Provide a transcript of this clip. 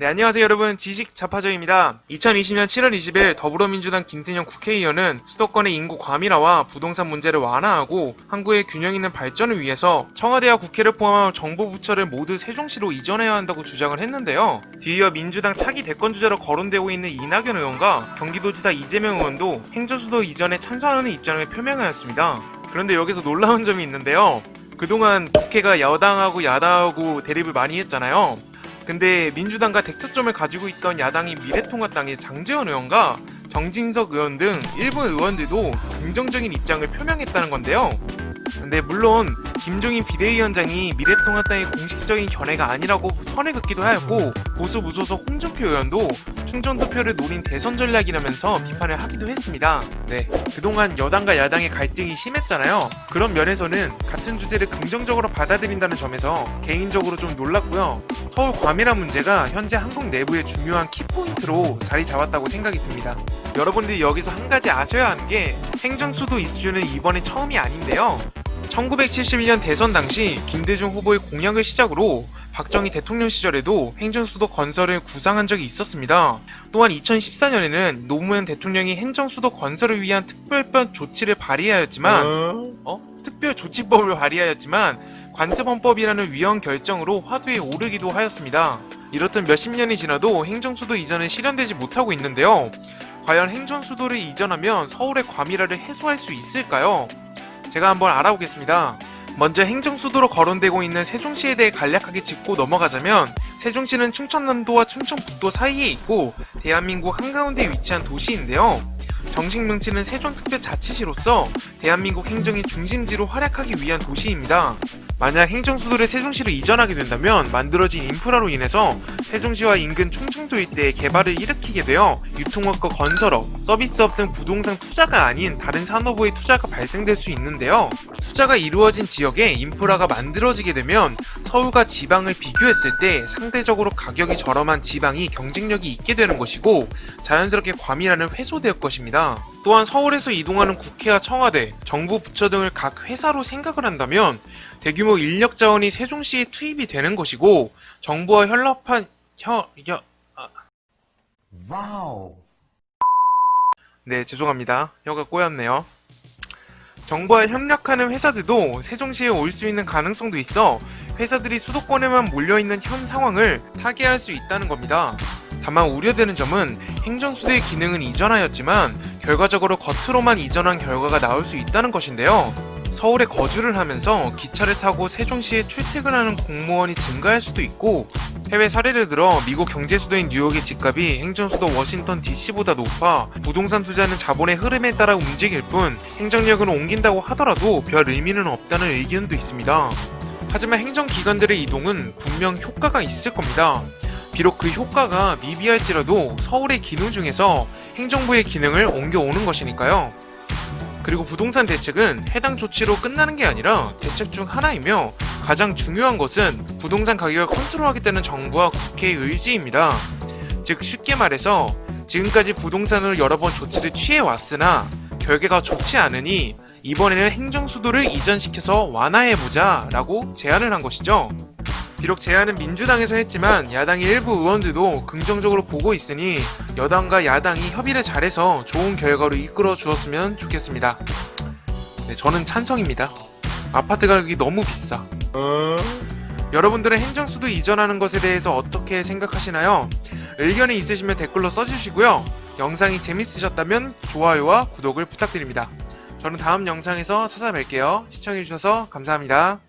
안녕하세요 여러분, 지식자파저입니다. 2020년 7월 20일 더불어민주당 김태년 국회의원은 수도권의 인구 과밀화와 부동산 문제를 완화하고 항구의 균형 있는 발전을 위해서 청와대와 국회를 포함한 정부 부처를 모두 세종시로 이전해야 한다고 주장을 했는데요. 뒤이어 민주당 차기 대권주자로 거론되고 있는 이낙연 의원과 경기도지사 이재명 의원도 행정수도 이전에 찬성하는 입장을 표명하였습니다. 그런데 여기서 놀라운 점이 있는데요. 그동안 국회가 여당하고 야당하고 대립을 많이 했잖아요. 근데 민주당과 대척점을 가지고 있던 야당인 미래통합당의 장제원 의원과 정진석 의원 등 일부 의원들도 긍정적인 입장을 표명했다는 건데요. 근데 물론 김종인 비대위원장이 미래통합당의 공식적인 견해가 아니라고 선을 긋기도 하였고, 보수 무소속 홍준표 의원도 충청투표를 노린 대선 전략이라면서 비판을 하기도 했습니다. 그동안 여당과 야당의 갈등이 심했잖아요. 그런 면에서는 같은 주제를 긍정적으로 받아들인다는 점에서 개인적으로 좀 놀랐고요. 서울 과밀화 문제가 현재 한국 내부의 중요한 키포인트로 자리 잡았다고 생각이 듭니다. 여러분들이 여기서 한 가지 아셔야 하는 게, 행정수도 이슈는 이번이 처음이 아닌데요. 1971년 대선 당시 김대중 후보의 공약을 시작으로 박정희 대통령 시절에도 행정수도 건설을 구상한 적이 있었습니다. 또한 2014년에는 노무현 대통령이 행정수도 건설을 위한 특별법 조치를 발의하였지만 특별조치법을 발의하였지만 관습헌법이라는 위헌 결정으로 화두에 오르기도 하였습니다. 이렇듯 몇십 년이 지나도 행정수도 이전은 실현되지 못하고 있는데요. 과연 행정수도를 이전하면 서울의 과밀화를 해소할 수 있을까요? 제가 한번 알아보겠습니다. 먼저 행정수도로 거론되고 있는 세종시에 대해 간략하게 짚고 넘어가자면, 세종시는 충청남도와 충청북도 사이에 있고 대한민국 한가운데에 위치한 도시인데요. 정식 명칭은 세종특별자치시로서 대한민국 행정의 중심지로 활약하기 위한 도시입니다. 만약 행정수도를 세종시로 이전하게 된다면 만들어진 인프라로 인해서 세종시와 인근 충청도 일대에 개발을 일으키게 되어 유통업과 건설업, 서비스업 등 부동산 투자가 아닌 다른 산업의 투자가 발생될 수 있는데요. 투자가 이루어진 지역에 인프라가 만들어지게 되면 서울과 지방을 비교했을 때 상대적으로 가격이 저렴한 지방이 경쟁력이 있게 되는 것이고, 자연스럽게 과밀화는 해소될 것입니다. 또한 서울에서 이동하는 국회와 청와대, 정부 부처 등을 각 회사로 생각을 한다면 대규모 인력 자원이 세종시에 투입이 되는 것이고, 정부와 협력한 죄송합니다. 혀가 꼬였네요. 정부와 협력하는 회사들도 세종시에 올 수 있는 가능성도 있어 회사들이 수도권에만 몰려있는 현 상황을 타개할 수 있다는 겁니다. 다만 우려되는 점은 행정수도의 기능은 이전하였지만 결과적으로 겉으로만 이전한 결과가 나올 수 있다는 것인데요. 서울에 거주를 하면서 기차를 타고 세종시에 출퇴근하는 공무원이 증가할 수도 있고, 해외 사례를 들어 미국 경제수도인 뉴욕의 집값이 행정수도 워싱턴 DC보다 높아 부동산 투자는 자본의 흐름에 따라 움직일 뿐 행정력은 옮긴다고 하더라도 별 의미는 없다는 의견도 있습니다. 하지만 행정기관들의 이동은 분명 효과가 있을 겁니다. 비록 그 효과가 미비할지라도 서울의 기능 중에서 행정부의 기능을 옮겨오는 것이니까요. 그리고 부동산 대책은 해당 조치로 끝나는 게 아니라 대책 중 하나이며, 가장 중요한 것은 부동산 가격을 컨트롤하겠다는 정부와 국회의 의지입니다. 즉 쉽게 말해서 지금까지 부동산으로 여러 번 조치를 취해왔으나 결과가 좋지 않으니 이번에는 행정수도를 이전시켜서 완화해보자 라고 제안을 한 것이죠. 비록 제안은 민주당에서 했지만 야당의 일부 의원들도 긍정적으로 보고 있으니 여당과 야당이 협의를 잘해서 좋은 결과로 이끌어 주었으면 좋겠습니다. 저는 찬성입니다. 아파트 가격이 너무 비싸. 여러분들은 행정수도 이전하는 것에 대해서 어떻게 생각하시나요? 의견이 있으시면 댓글로 써주시고요. 영상이 재밌으셨다면 좋아요와 구독을 부탁드립니다. 저는 다음 영상에서 찾아뵐게요. 시청해주셔서 감사합니다.